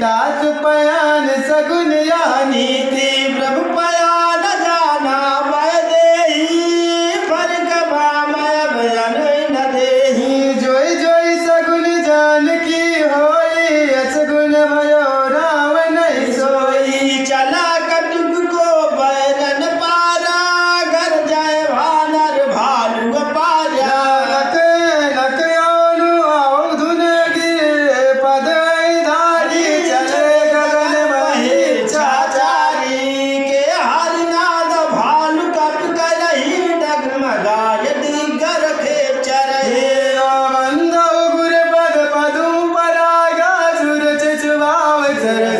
ताज पयान सगुन यानी थी प्रभु पयान जाना मैं देही फर्क मैं बयान न देही जोई जोई सगुन जान की होई असगुन भयो राव नहीं सोई चला कटुक को बैरन पारा घर जाए भानर भालू पारा लक लक ओनु आओ धुन गिरे पद धारी चले गगन मही चाचारी के हरिनाद भालू कट करही डगमगाय दिगर खे चरहे मंदो गुर पद पदू परागा सुर चिचवाव चर